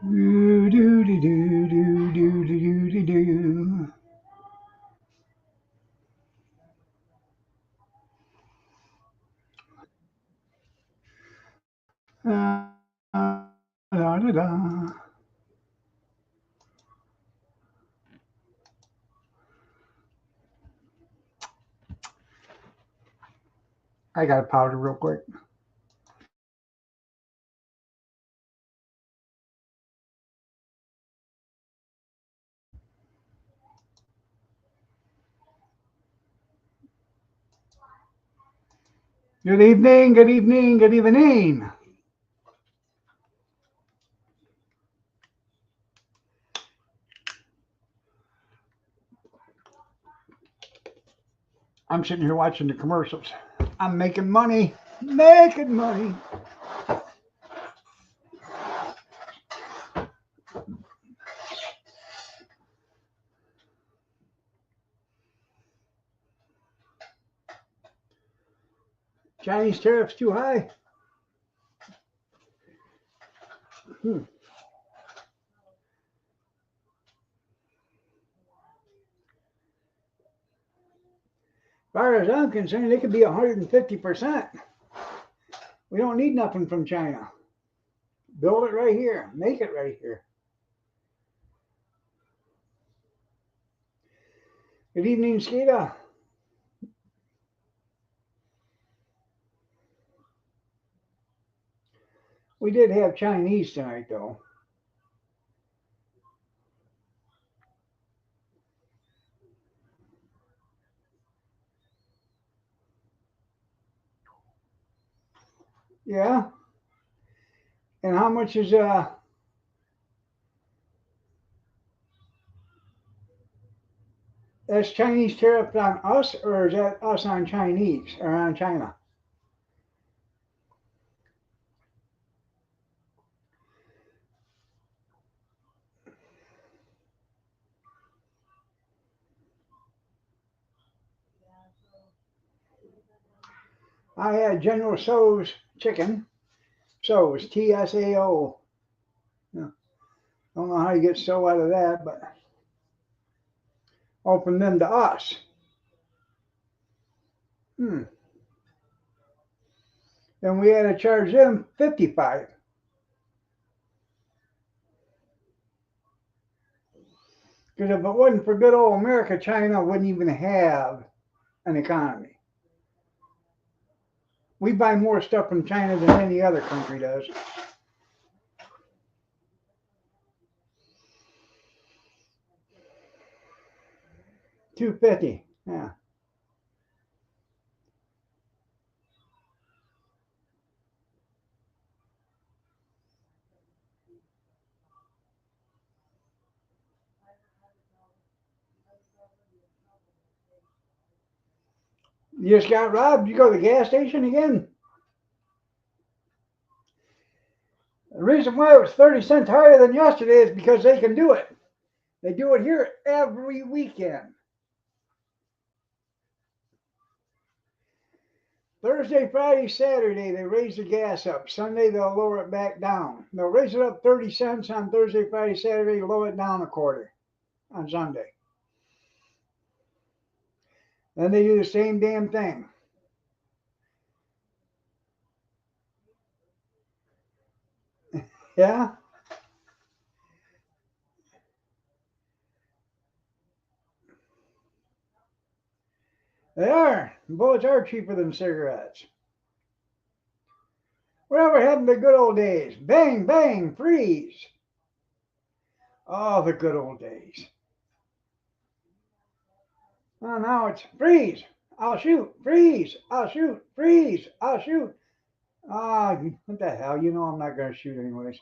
Do, do, do, do, do, do, do, do, do. Da, da, da, da. I got a powder real quick. Good evening, good evening, good evening. I'm sitting here watching the commercials. I'm making money, making money. Chinese tariffs too high. Hmm. As far as I'm concerned, it could be 150%. We don't need nothing from China. Build it right here. Make it right here. Good evening, Skita. We did have Chinese tonight, though. Yeah. And how much is that's Chinese tariff on us, or is that us on Chinese or on China? I had General Tso's chicken. Tso's, Tsao. Yeah. Don't know how you get so out of that, but open them to us. Hmm. And we had to charge them 55. Because if it wasn't for good old America, China wouldn't even have an economy. We buy more stuff from China than any other country does. 250. Yeah. You just got robbed. You go to the gas station again. The reason why it was 30 cents higher than yesterday is because they can do it. They do it here every weekend. Thursday, Friday, Saturday, they raise the gas up. Sunday, they'll lower it back down. They'll raise it up 30 cents on Thursday, Friday, Saturday, lower it down a quarter on Sunday. Then they do the same damn thing. Yeah, they are. Bullets are cheaper than cigarettes. Whatever happened to the good old days? Bang, bang, freeze. Oh, the good old days. Oh, now it's freeze. I'll shoot. Freeze. I'll shoot. Freeze. I'll shoot. Ah, what the hell? You know I'm not going to shoot anyways.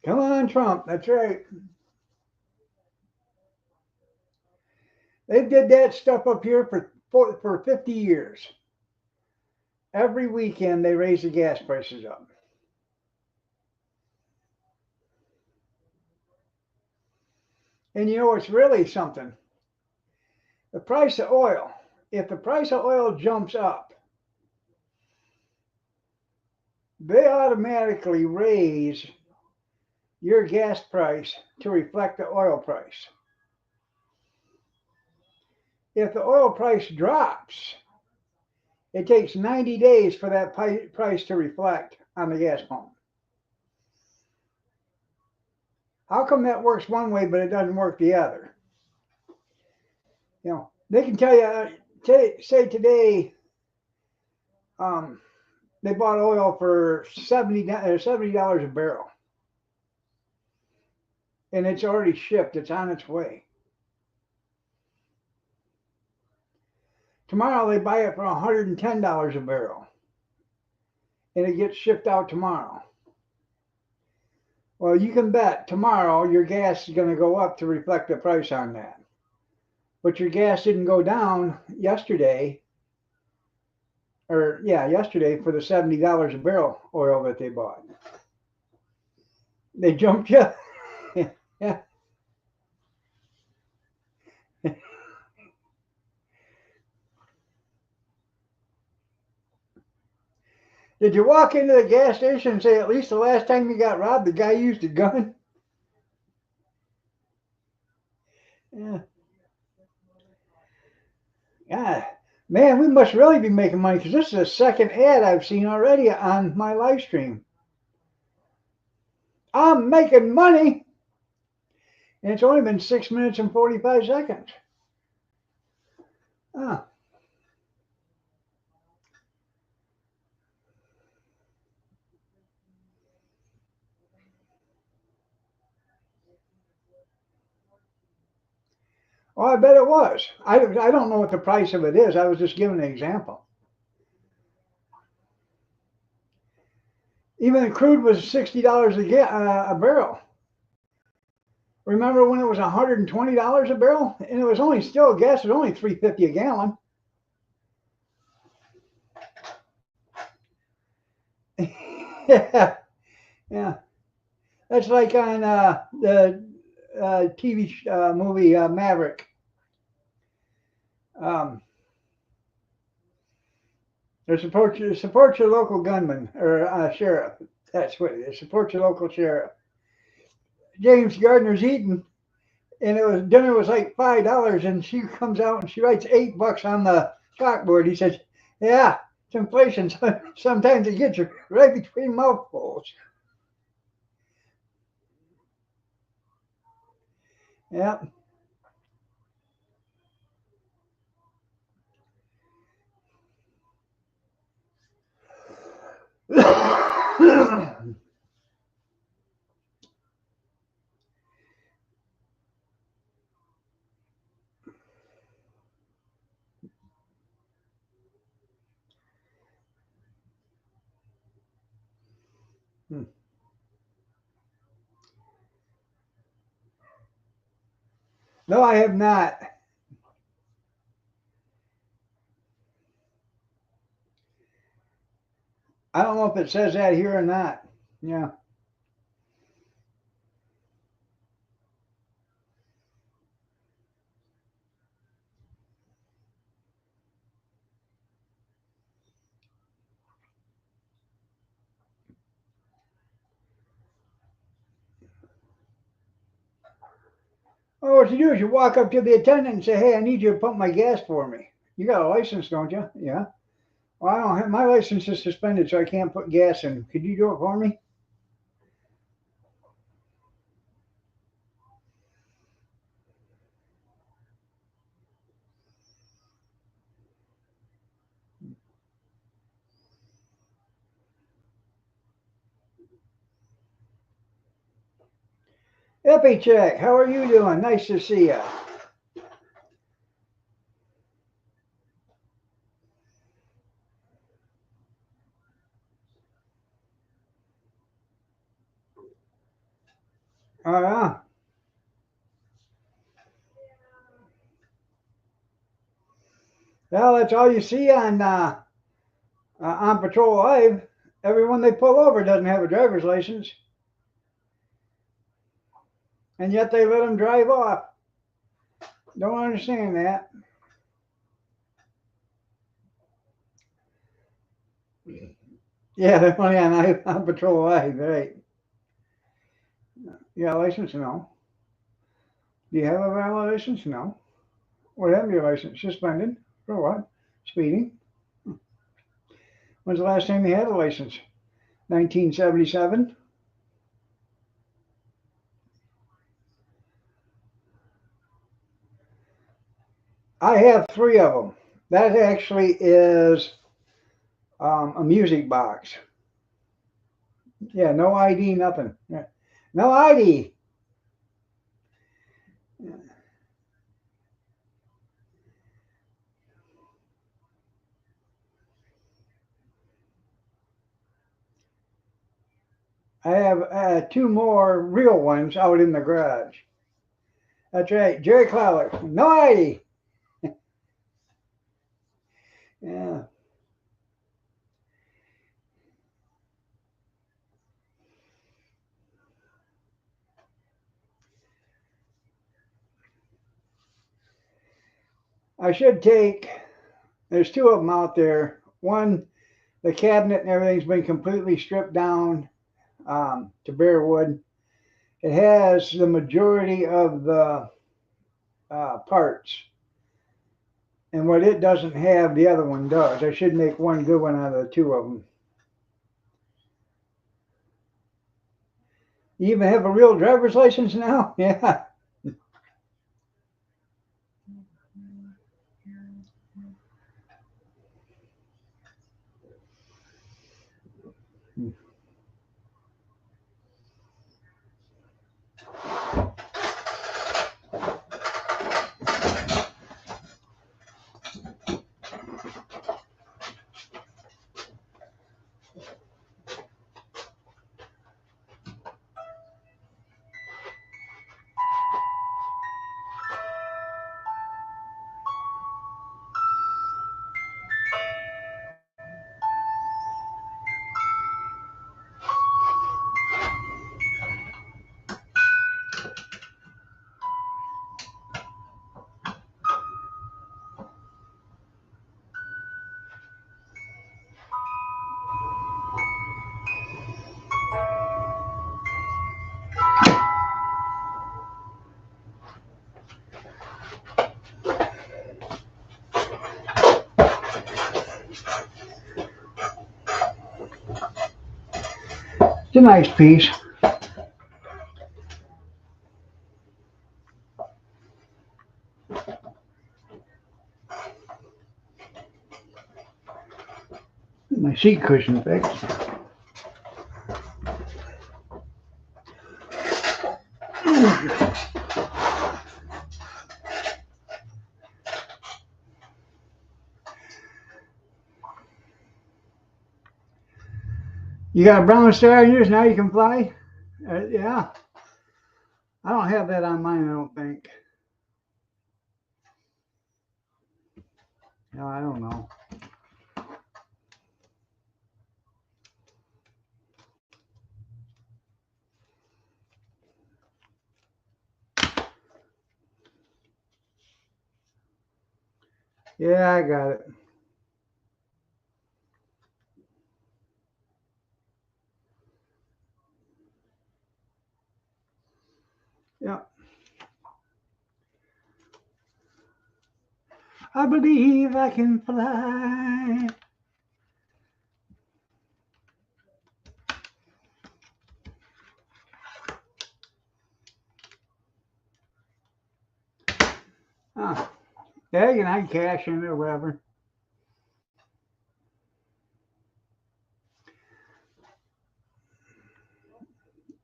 Come on, Trump. That's right. They did that stuff up here for 50 years. Every weekend they raise the gas prices up. And you know it's really something. The price of oil. If the price of oil jumps up, They automatically raise your gas price to reflect the oil price. If the oil price drops, it takes 90 days for that price to reflect on the gas pump. How come that works one way but it doesn't work the other? They can tell you, say today, um, they bought oil for $70 a barrel, and it's already shipped. It's on its way. Tomorrow they buy it for $110 a barrel, and it gets shipped out tomorrow. Well, you can bet tomorrow your gas is going to go up to reflect the price on that. But your gas didn't go down yesterday, yesterday for the $70 a barrel oil that they bought. They jumped you. Yeah. Did you walk into the gas station and say, at least the last time you got robbed, the guy used a gun? Yeah. Yeah. Man, we must really be making money because this is the second ad I've seen already on my live stream. I'm making money. And it's only been 6 minutes and 45 seconds. Oh. Well, I bet it was. I don't know what the price of it is. I was just giving an example. Even the crude was $60 a barrel. Remember when it was $120 a barrel, and it was only still gas was only $3.50 a gallon. Yeah, yeah. That's like on the TV movie Maverick. Um, support your local gunman or sheriff. That's what it is. Support your local sheriff. James Gardner's eating, and dinner was like $5, and she comes out and she writes $8 on the chalkboard. He says, "Yeah, it's inflation. Sometimes it gets you right between mouthfuls." Yeah. No, I have not. I don't know if it says that here or not. Yeah. Oh, what you do is you walk up to the attendant and say, "Hey, I need you to pump my gas for me." You got a license, don't you? Yeah. Well, I don't have my license is suspended, so I can't put gas in. Could you do it for me? Epi check. How are you doing? Nice to see you. Yeah. Well, that's all you see on Patrol Live. Everyone they pull over doesn't have a driver's license, and yet they let them drive off. Don't understand that. Yeah, they're only on patrol live, right? You got a license? No. Do you have a valid license? No. What happened to your license? Suspended? For what? Speeding? When's the last time you had a license? 1977? I have three of them. That actually is a music box. Yeah, no ID, nothing. Yeah. No ID. I have two more real ones out in the garage. That's right, Jerry Clowler. No ID. Yeah. I should take, there's two of them out there. One, the cabinet and everything's been completely stripped down to bare wood. It has the majority of the parts. And what it doesn't have, the other one does. I should make one good one out of the two of them. You even have a real driver's license now? Yeah. It's a nice piece. My seat cushion fixed. You got a brown star in yours, now you can fly? Yeah. I don't have that on mine, I don't think. No, I don't know. Yeah, I got it. Yeah. I believe I can fly. Huh. Yeah, you can I cash in it or whatever.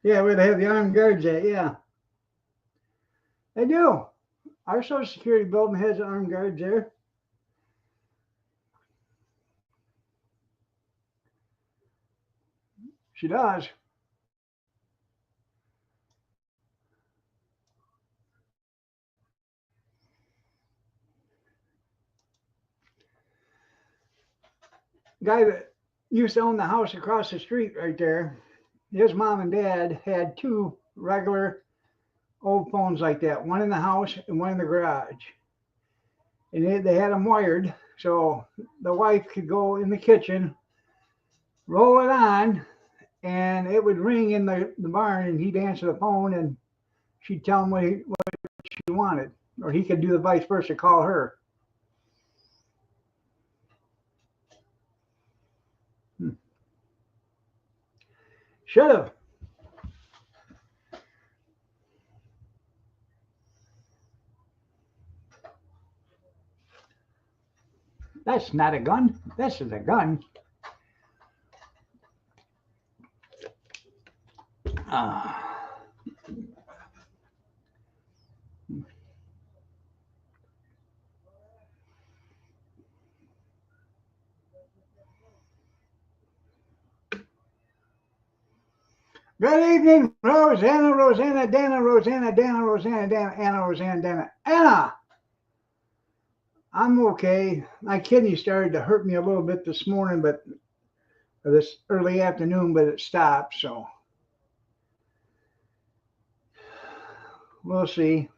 Yeah, where they have the armed guards at, yeah. They do. Our Social Security building has armed guards there. She does. Guy that used to own the house across the street right there, his mom and dad had two regular old phones like that, one in the house and one in the garage. And they had them wired so the wife could go in the kitchen roll it on, and it would ring in the barn, and he'd answer the phone, and she'd tell him what she wanted, or he could do the vice versa, call her. Should have. That's not a gun. This is a gun. Uh, Good evening, Rosanna, Rosanna, Dana, Rosanna, Dana, Rosanna, Dana, Anna, Rosanna, Dana. Anna! I'm okay. My kidney started to hurt me a little bit this morning, but this early afternoon, but it stopped, so we'll see.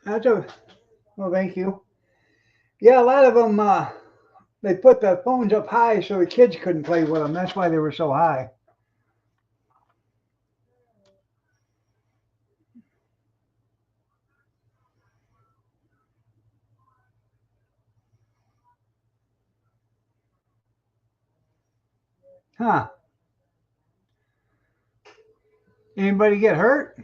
That's a well, thank you. Yeah, a lot of them they put the phones up high so the kids couldn't play with them. That's why they were so high. Huh? Anybody get hurt?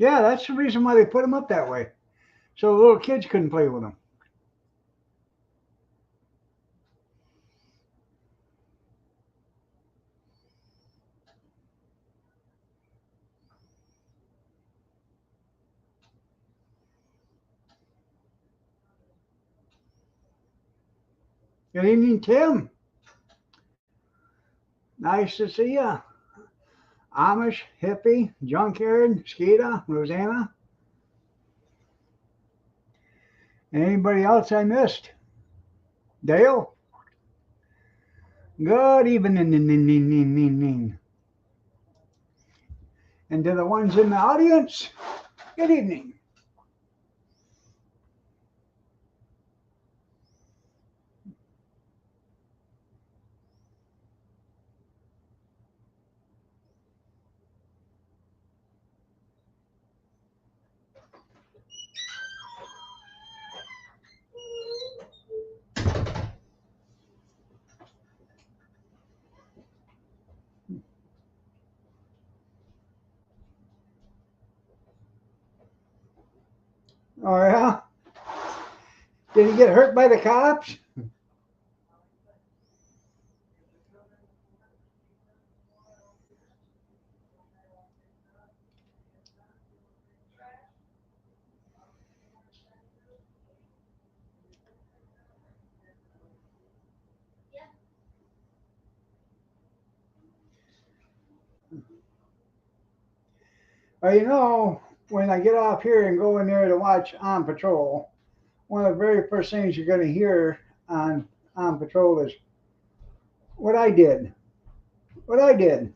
Yeah, that's the reason why they put them up that way, so the little kids couldn't play with them. Good evening, Tim. Nice to see you. Amish, hippie, junkyard, Skeeta, Rosanna. Anybody else I missed? Dale? Good evening. And to the ones in the audience, good evening. Oh, yeah? Did he get hurt by the cops? Well, when I get off here and go in there to watch On Patrol, one of the very first things you're going to hear on Patrol is what I did, what I did,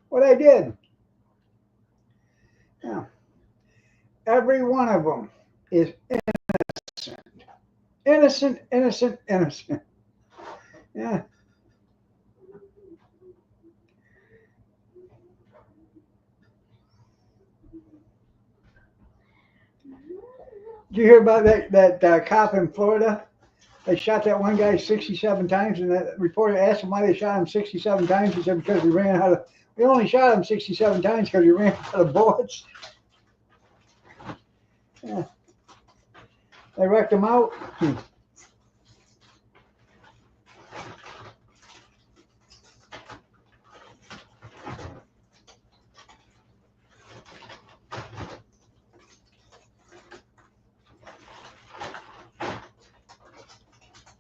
what I did. Yeah. Every one of them is innocent. Innocent, innocent, innocent. Yeah. Did you hear about that cop in Florida? They shot that one guy 67 times, and that reporter asked him why they shot him 67 times. He said because we only shot him 67 times because we ran out of bullets. Yeah. They wrecked him out.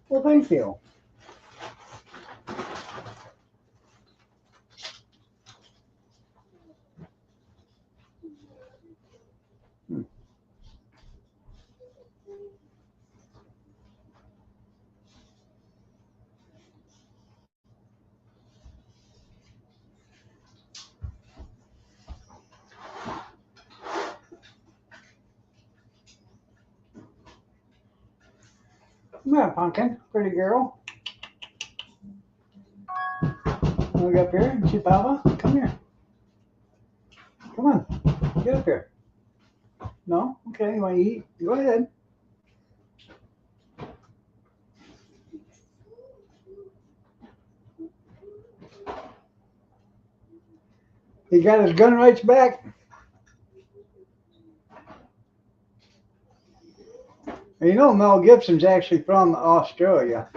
Well, thank you. Come here, Pumpkin. Pretty girl. Want to get up here and see Papa? Come here. Come on. Get up here. No? Okay, you want to eat? Go ahead. He got his gun rights back. And you know Mel Gibson's actually from Australia.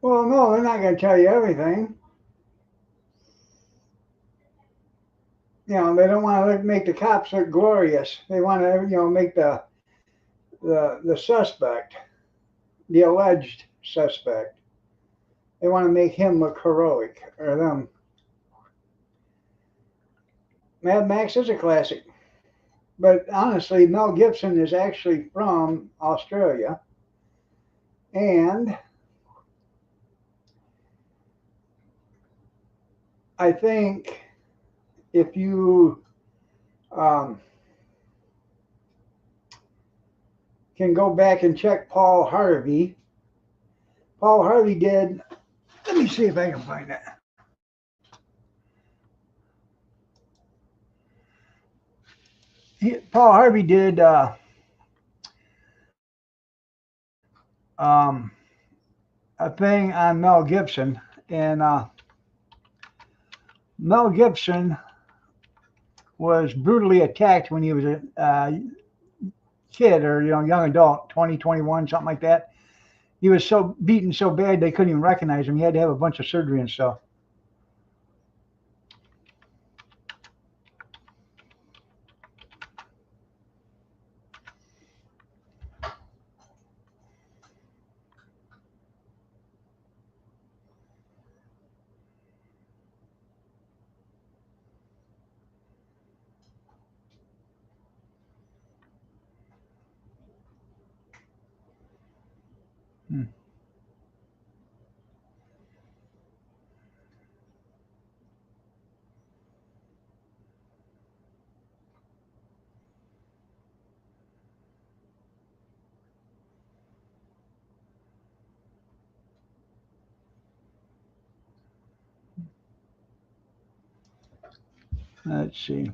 Well, no, they're not going to tell you everything. You know, they don't want to make the cops look glorious. They want to, make the suspect, the alleged suspect. They want to make him look heroic, or them. Mad Max is a classic, but honestly, Mel Gibson is actually from Australia, and I think if you um, can go back and check Paul Harvey. Paul Harvey did. Let me see if I can find it. Paul Harvey did um, a thing on Mel Gibson, and Mel Gibson was brutally attacked when he was a kid or young adult, 20, 21, something like that. He was so beaten so bad they couldn't even recognize him. He had to have a bunch of surgery and stuff. Hmm. Let's see.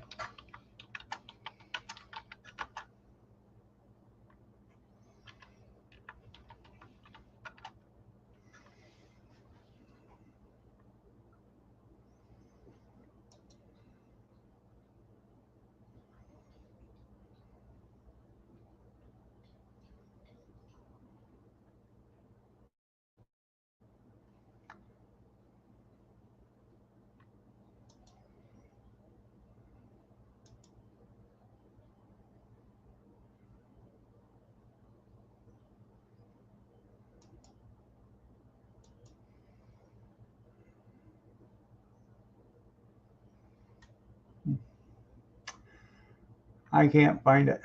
I can't find it.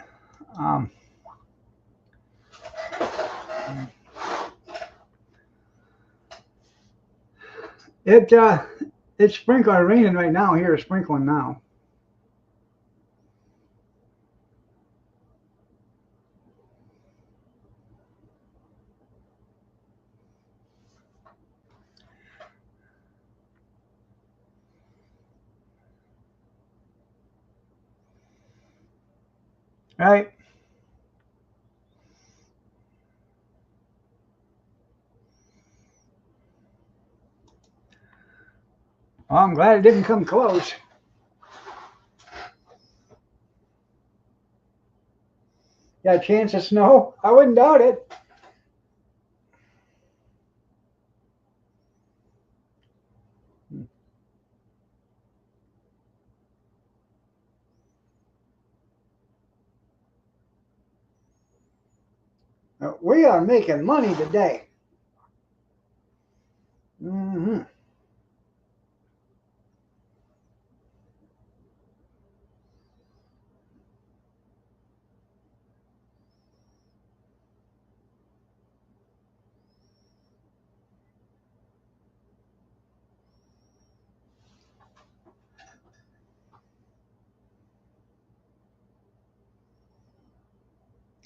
It's sprinkling raining right now here. It's sprinkling now. Right? Well, I'm glad it didn't come close. Got a chance of snow? I wouldn't doubt it. We are making money today. Mm-hmm.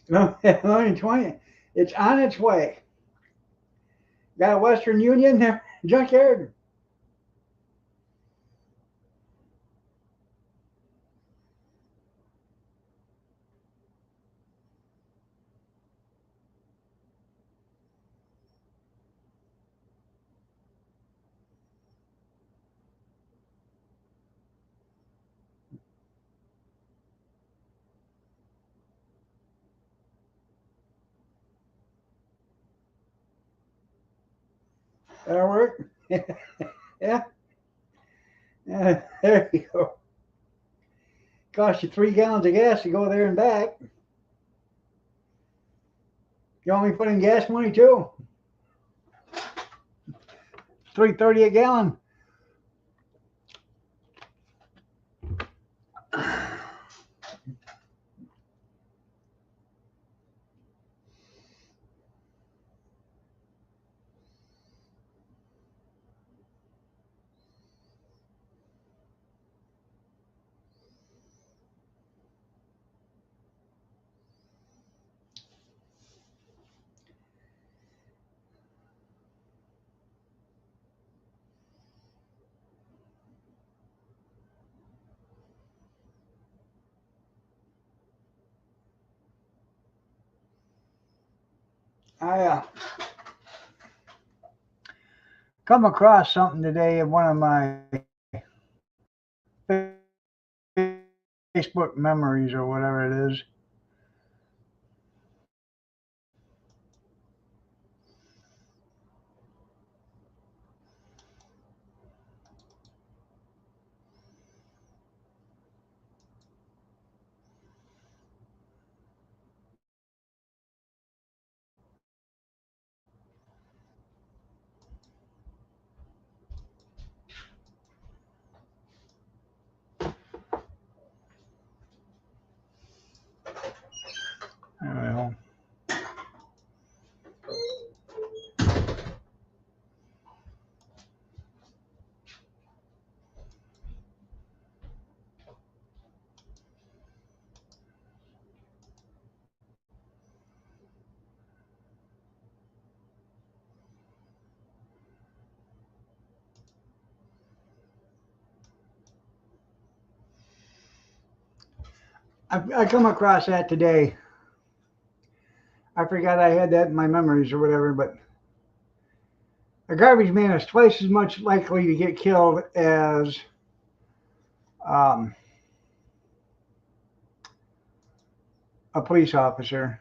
No, only 20. It's on its way. Got a Western Union junkyard. That'll work. Yeah. There you go. Cost you 3 gallons of gas to go there and back. You only put in gas money too. 3.30 a gallon. I come across something today in one of my Facebook memories or whatever it is. Well, I come across that today. I forgot I had that in my memories or whatever, but a garbage man is twice as much likely to get killed as um, a police officer.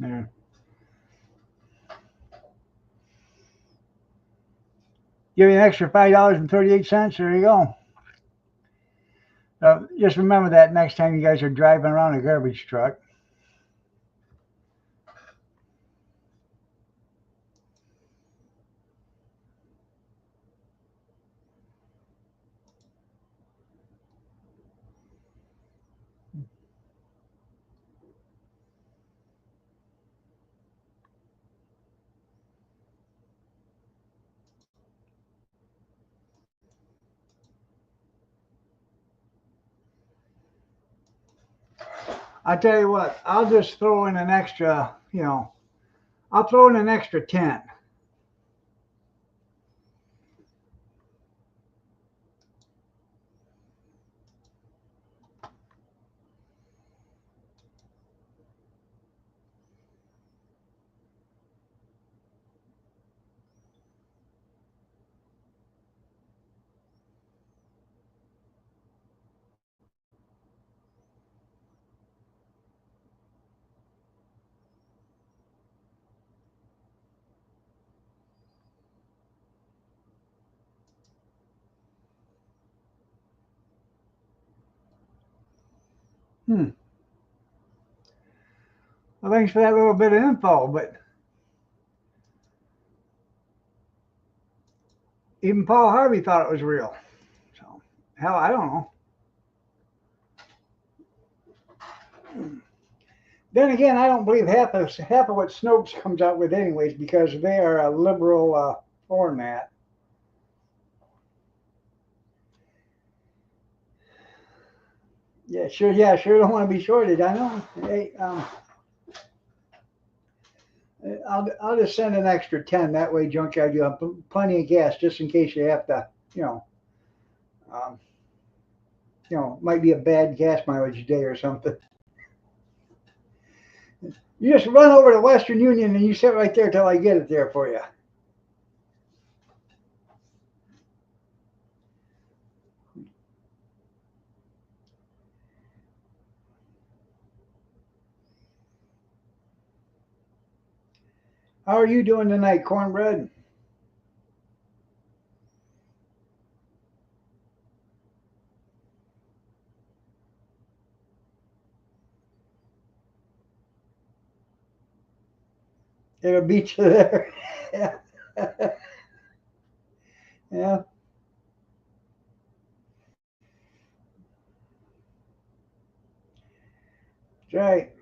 Yeah. Give you an extra $5.38. There you go. Just remember that next time you guys are driving around a garbage truck. I tell you what, I'll just throw in an extra, I'll throw in an extra 10. Hmm. Well, thanks for that little bit of info, but even Paul Harvey thought it was real. So, hell, I don't know. Then again, I don't believe half of what Snopes comes out with, anyways, because they are a liberal format. Yeah, sure. Don't want to be shorted. I know. Hey, I'll just send an extra 10. That way, junkyard, you have plenty of gas just in case you have to. Um, might be a bad gas mileage day or something. You just run over to Western Union and you sit right there till I get it there for you. How are you doing tonight, cornbread? It'll beat you there. Yeah. Yeah. That's right.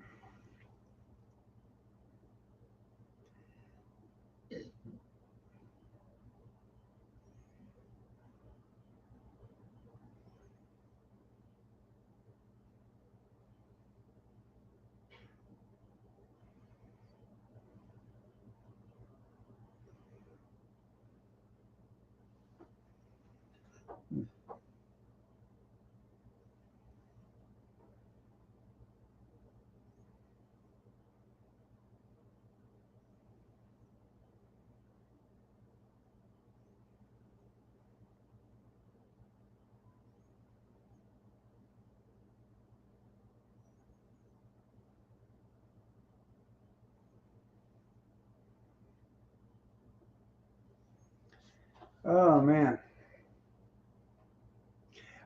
Oh man.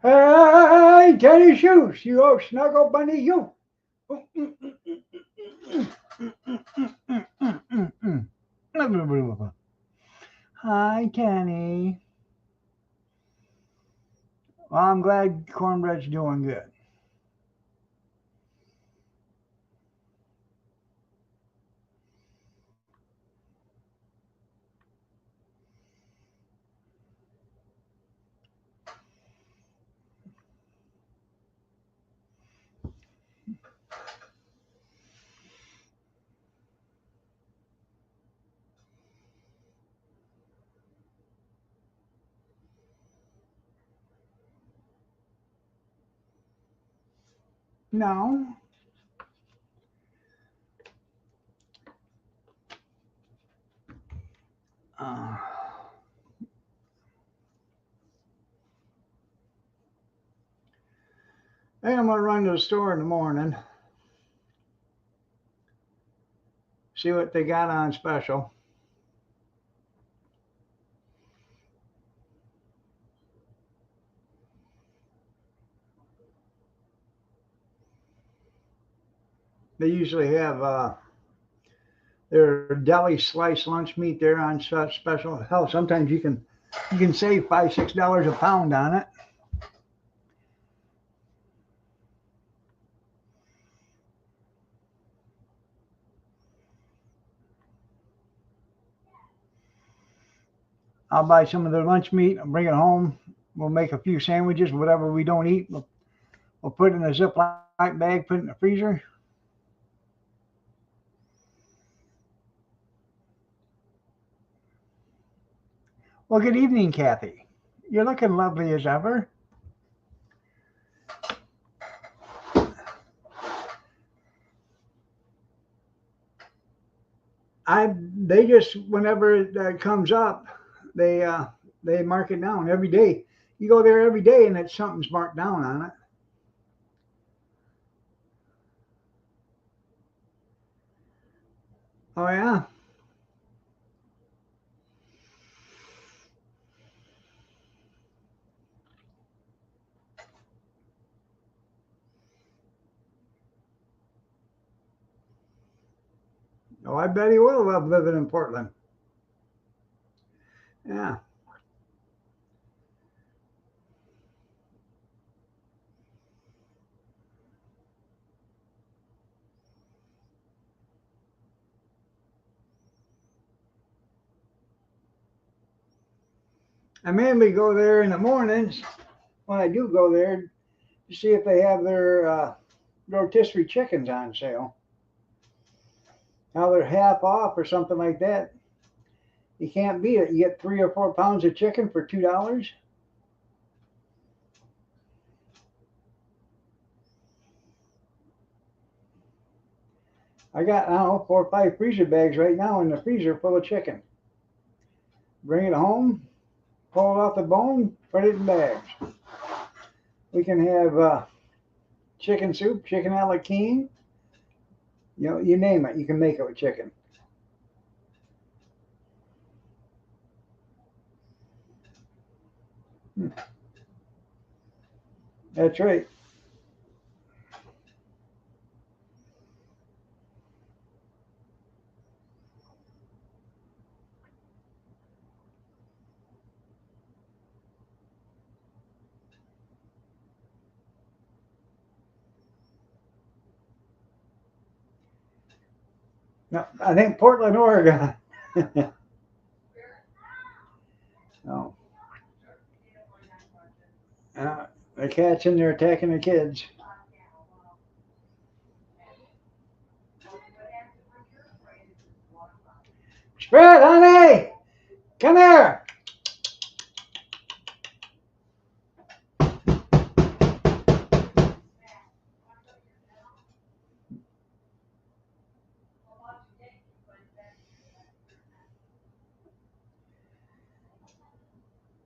Hey, tennis shoes. You old snuggle bunny, you. Hi, Kenny. Well, I'm glad cornbread's doing good. No. Uh, hey, I'm gonna run to the store in the morning, see what they got on special. They usually have their deli sliced lunch meat there on such special. Hell, sometimes you can save $5-6 a pound on it. I'll buy some of their lunch meat and bring it home. We'll make a few sandwiches, whatever we don't eat. We'll put it in a Ziploc bag, put it in the freezer. Well, good evening, Kathy. You're looking lovely as ever. They just whenever it comes up, they uh, they mark it down every day. You go there every day, and it's something's marked down on it. Oh yeah. Oh, I bet he will love living in Portland. Yeah. I mainly go there in the mornings when I do go there to see if they have their rotisserie chickens on sale. Now they're half off or something like that. You can't beat it. You get 3 or 4 pounds of chicken for $2. I got, I don't know, 4 or 5 freezer bags right now in the freezer full of chicken. Bring it home, pull it off the bone, put it in bags. We can have chicken soup, chicken a la king. You know, you name it, you can make it with chicken. Hmm. That's right. No, I think Portland, Oregon. No. The cat's in there attacking the kids. Spread, honey! Come here!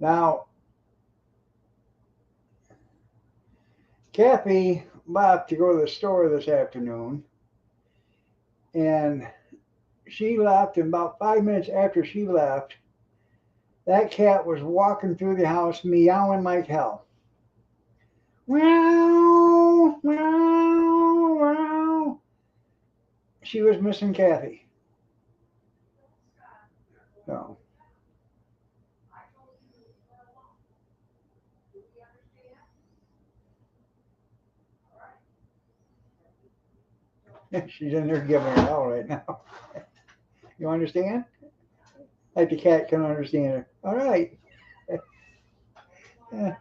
Now, Kathy left to go to the store this afternoon, and she left, and about 5 minutes after she left, that cat was walking through the house meowing like hell. Meow, meow, meow. She was missing Kathy. So, she's in there giving her hell right now. You understand? Like the cat can understand her. All right. Yeah.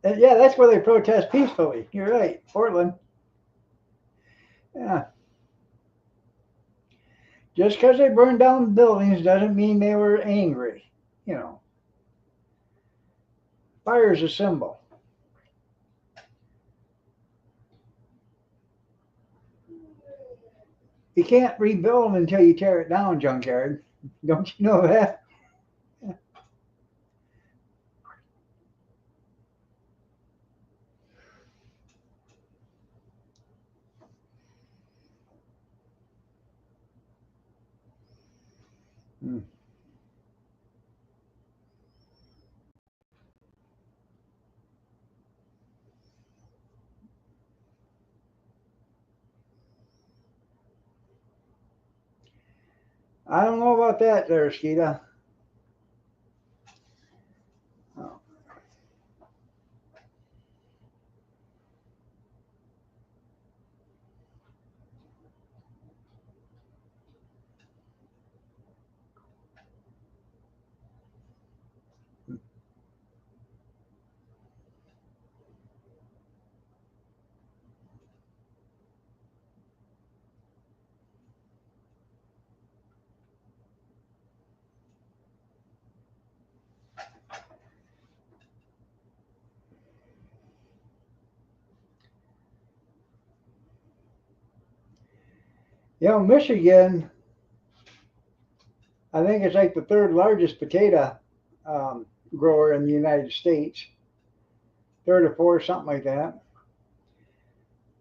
Yeah, that's where they protest peacefully. You're right, Portland. Yeah. Just because they burned down buildings doesn't mean they were angry. You know, fire is a symbol. You can't rebuild until you tear it down, junkyard. Don't you know that? Hmm. I don't know about that there, Skeeta. Oh. You know, Michigan, I think it's like the third largest potato grower in the United States, third or fourth, something like that.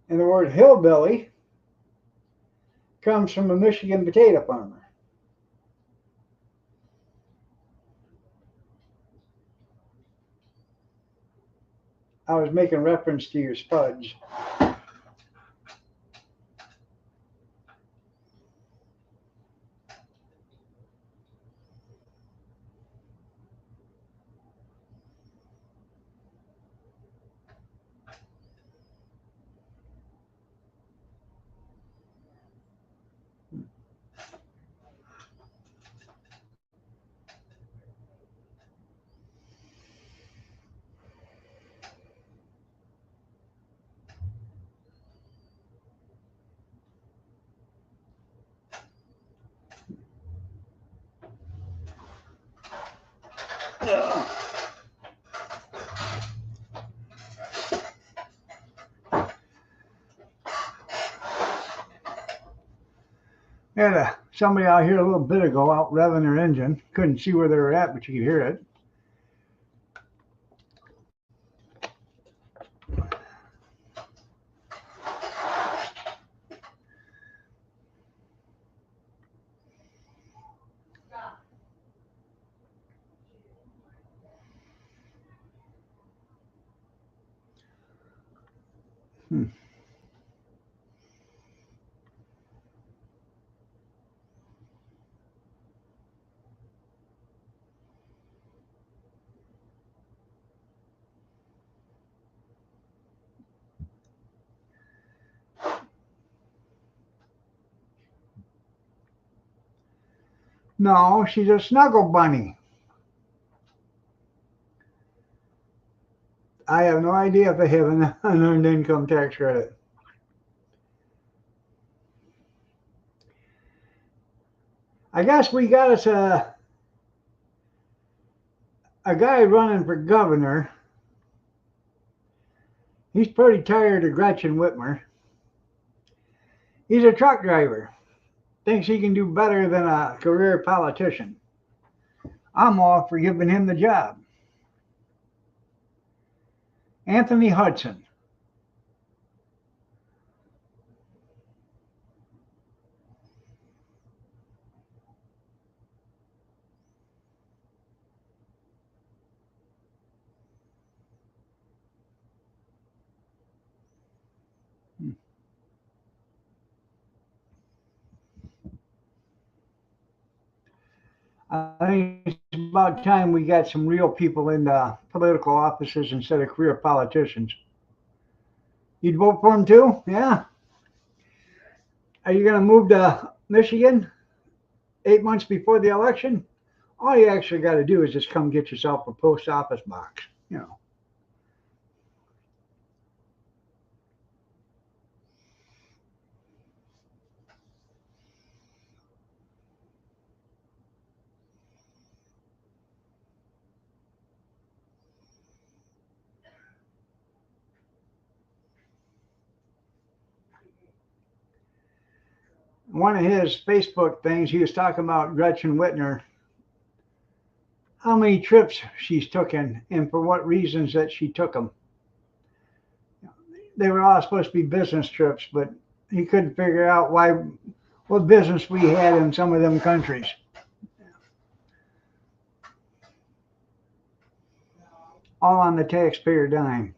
And the word hillbilly comes from a Michigan potato farmer. I was making reference to your spuds. Had somebody out here a little bit ago out revving their engine. Couldn't see where they were at, but you could hear it. No, she's a snuggle bunny. I have no idea if they have an unearned income tax credit. I guess we got us a guy running for governor. He's pretty tired of Gretchen Whitmer. He's a truck driver. Thinks he can do better than a career politician. I'm all for giving him the job. Anthony Hudson. I think it's about time we got some real people in political offices instead of career politicians. You'd vote for him too? Yeah. Are you going to move to Michigan 8 months before the election? All you actually got to do is just come get yourself a post office box, you know. One of his Facebook things, he was talking about Gretchen Whitmer, how many trips she's taken and for what reasons that she took them. They were all supposed to be business trips, but he couldn't figure out what business we had in some of them countries. All on the taxpayer dime.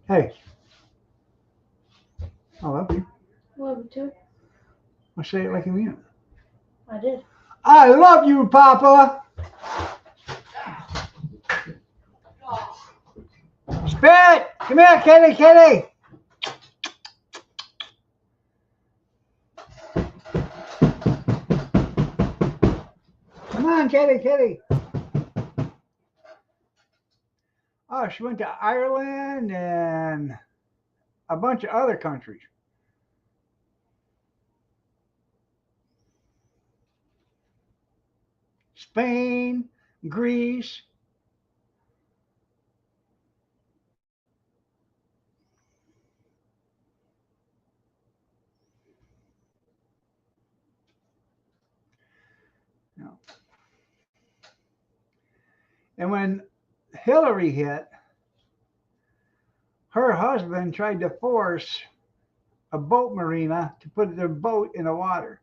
Hey, I love you. Love you too. I'll say it like you mean it. I did. I love you, Papa. Spit! Come here, kitty, kitty. Come on, kitty, kitty. Oh, she went to Ireland and a bunch of other countries. Spain, Greece. And when Hillary hit, her husband tried to force a boat marina to put their boat in the water.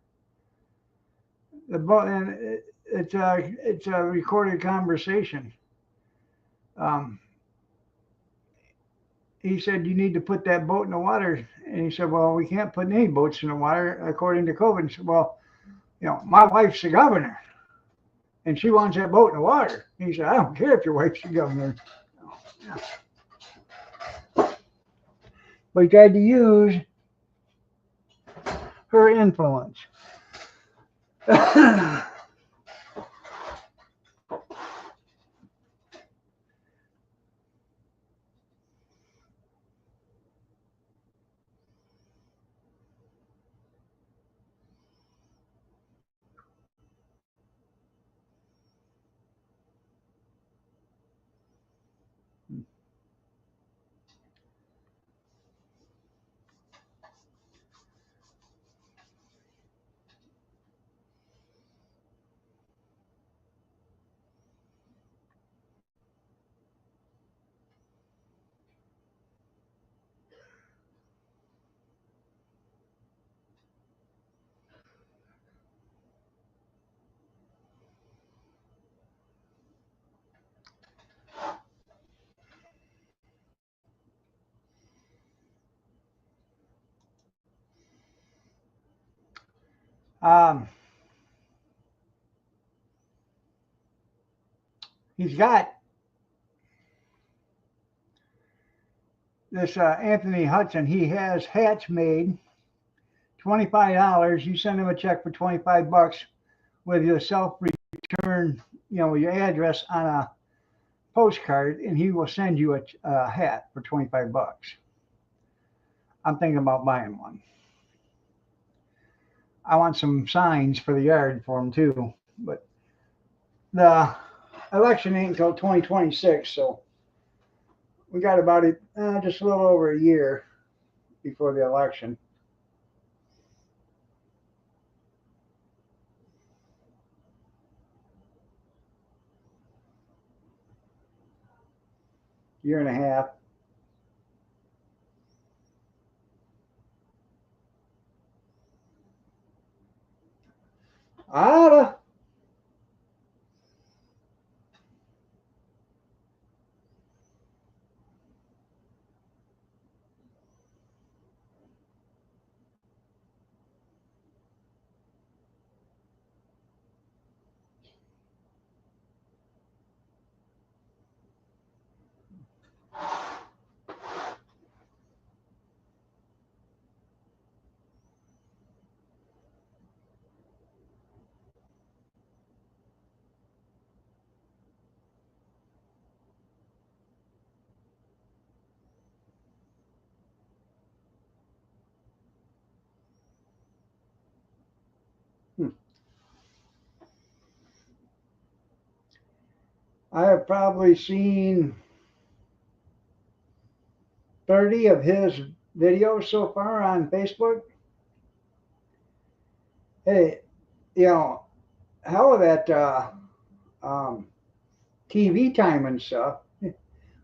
The boat, and it's a recorded conversation. He said, "You need to put that boat in the water." And he said, "Well, we can't put any boats in the water according to COVID." And he said, "Well, my wife's the governor, and she wants that boat in the water." And he said, "I don't care if your wife's the governor." But he tried to use her influence. Um, he's got this Anthony Hudson. He has hats made, $25. You send him a check for 25 bucks with your self return, your address on a postcard, and he will send you a hat for 25 bucks. I'm thinking about buying one. I want some signs for the yard for him too, but the election ain't until 2026, so we got about it, just a little over a year before the election. Year and a half. Oughta. Hmm. I have probably seen 30 of his videos so far on Facebook. Hey, hell of that um, TV time and stuff.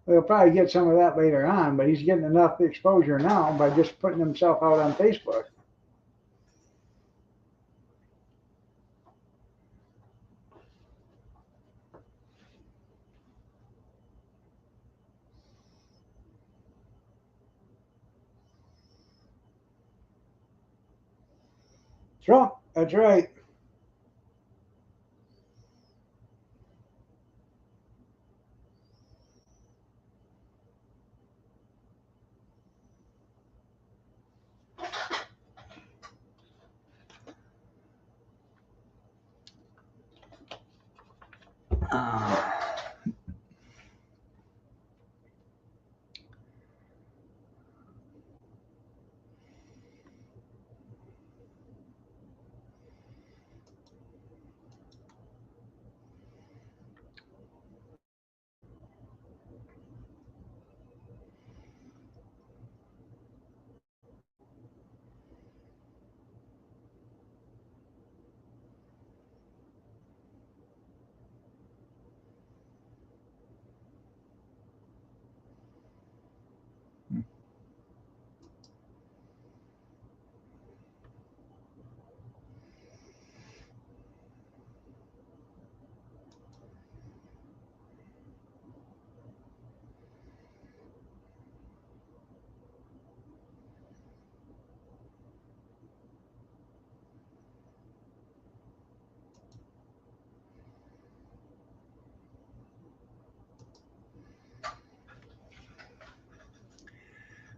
We'll probably get some of that later on, but he's getting enough exposure now by just putting himself out on Facebook. Trump, that's right. Uh,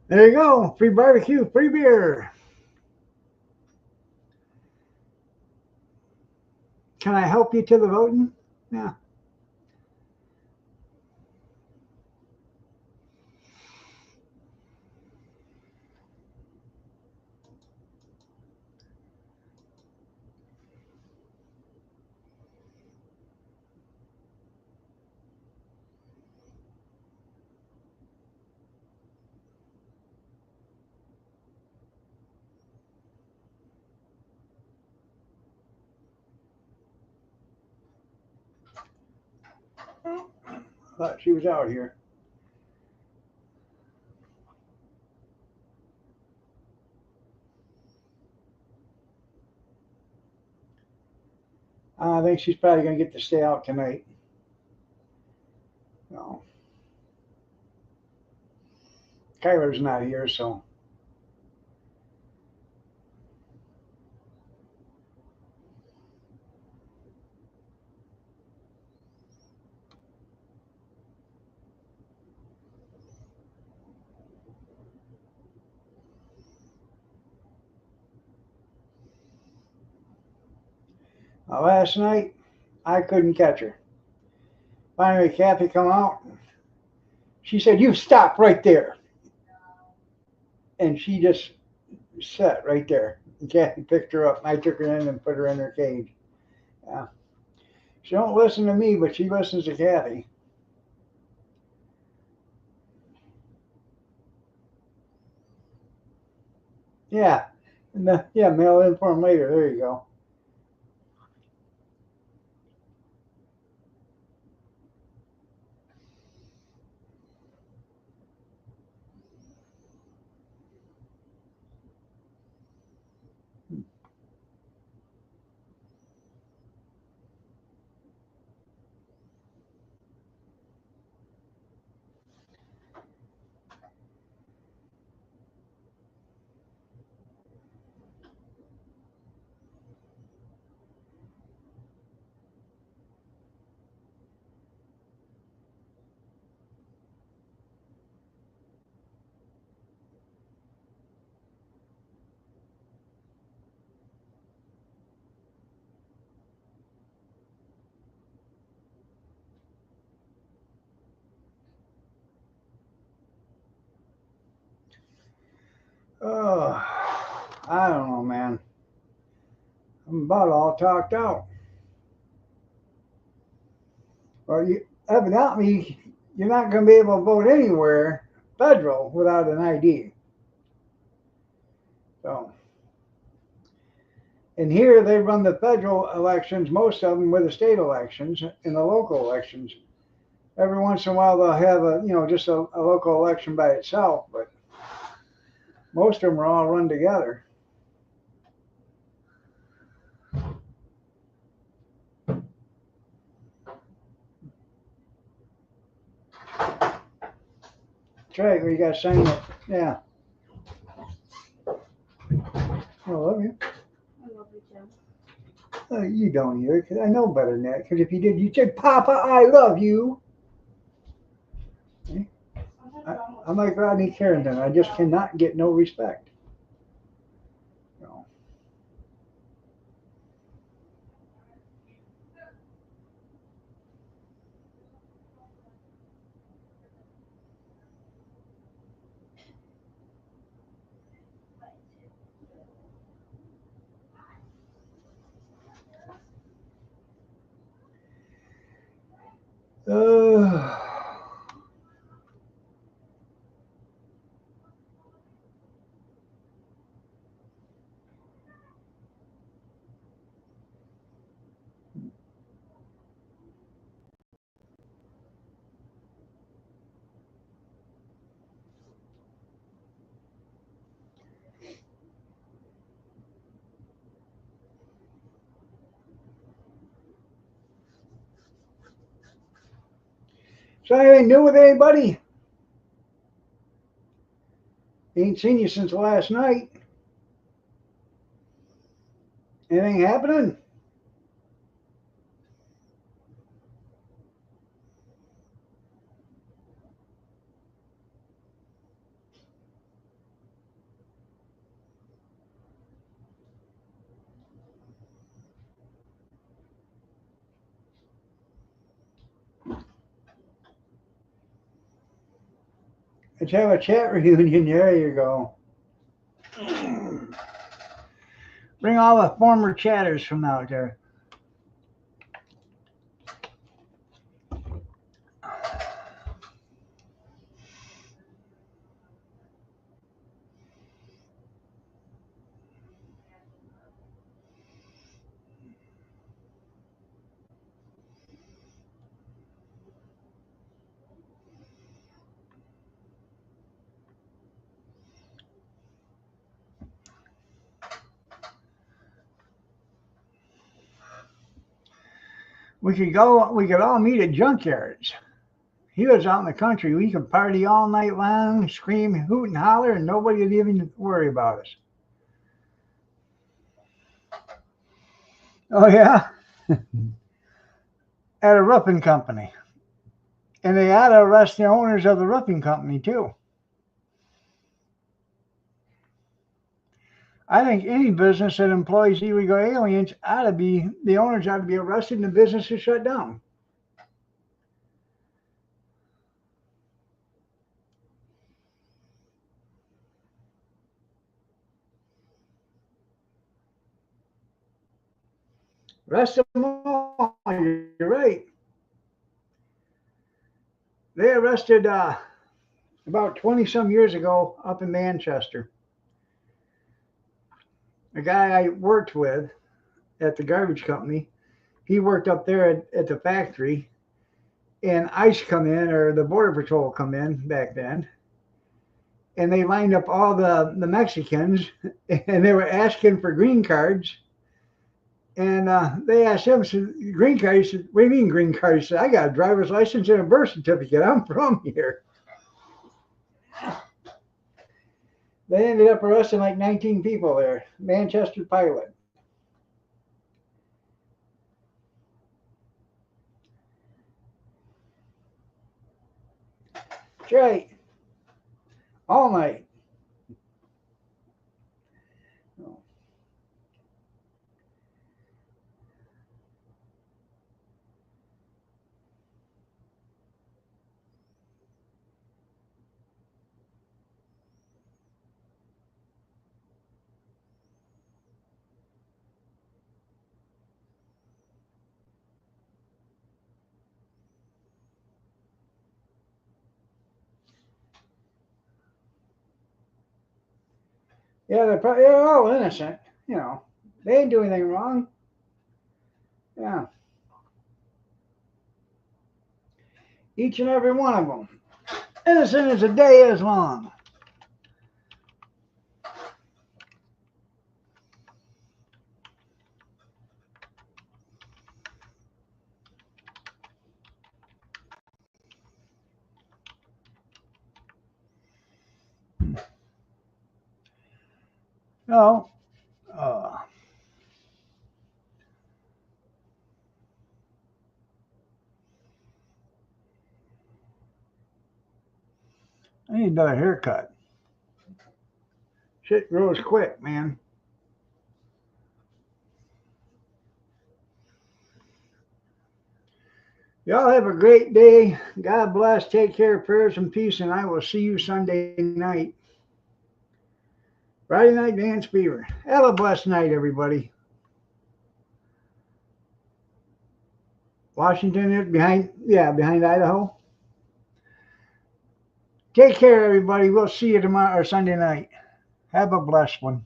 there you go. Free barbecue, free beer. Can I help you to the voting? Yeah. I thought she was out here. I think she's probably going to get to stay out tonight. No, Kyler's not here, so Last night, I couldn't catch her. Finally, Kathy come out. She said, "You stop right there." And she just sat right there. And Kathy picked her up. I took her in and put her in her cage. Yeah. She don't listen to me, but she listens to Kathy. Yeah. Yeah, mail in for them later. There you go. Oh, I don't know, man. I'm about all talked out. Well, evidently, you're not going to be able to vote anywhere federal without an ID. So, and here they run the federal elections, most of them with the state elections and the local elections. Every once in a while they'll have just a local election by itself, but most of them are all run together. That's right, we got to sign it. Yeah. I love you. I love you too. You don't either, because I know better than that. Because if you did, you'd say, "Papa, I love you." I'm like Rodney Carrington. I just cannot get no respect. No. Uh, so anything new with anybody? Ain't seen you since last night. Anything happening? Let's have a chat reunion. There you go. Bring all the former chatters from out there. We could go. We could all meet at junkyards. He lives out in the country. We could party all night long, scream, hoot, and holler, and nobody would even worry about us. Oh yeah, at a roofing company, and they ought to arrest the owners of the roofing company too. I think any business that employs illegal aliens ought to be, the owners ought to be arrested and the business is shut down. Arrest them all. You're right. They arrested about 20 some years ago up in Manchester. A guy I worked with at the garbage company, he worked up there at the factory, and ICE come in, or the Border Patrol come in back then, and they lined up all the Mexicans, and they were asking for green cards. And they asked him, said, green card? He said, what do you mean green card? He said, I got a driver's license and a birth certificate. I'm from here. They ended up arresting like 19 people there. Manchester pilot. That's right. All night. Yeah, they're all innocent. You know, they didn't do anything wrong. Yeah, each and every one of them. Innocent as a day is long. No, uh, I need another haircut. Shit grows quick, man. Y'all have a great day. God bless. Take care. Prayers and peace. And I will see you Sunday night. Friday night dance fever. Have a blessed night, everybody. Washington is behind Idaho. Take care, everybody. We'll see you tomorrow or Sunday night. Have a blessed one.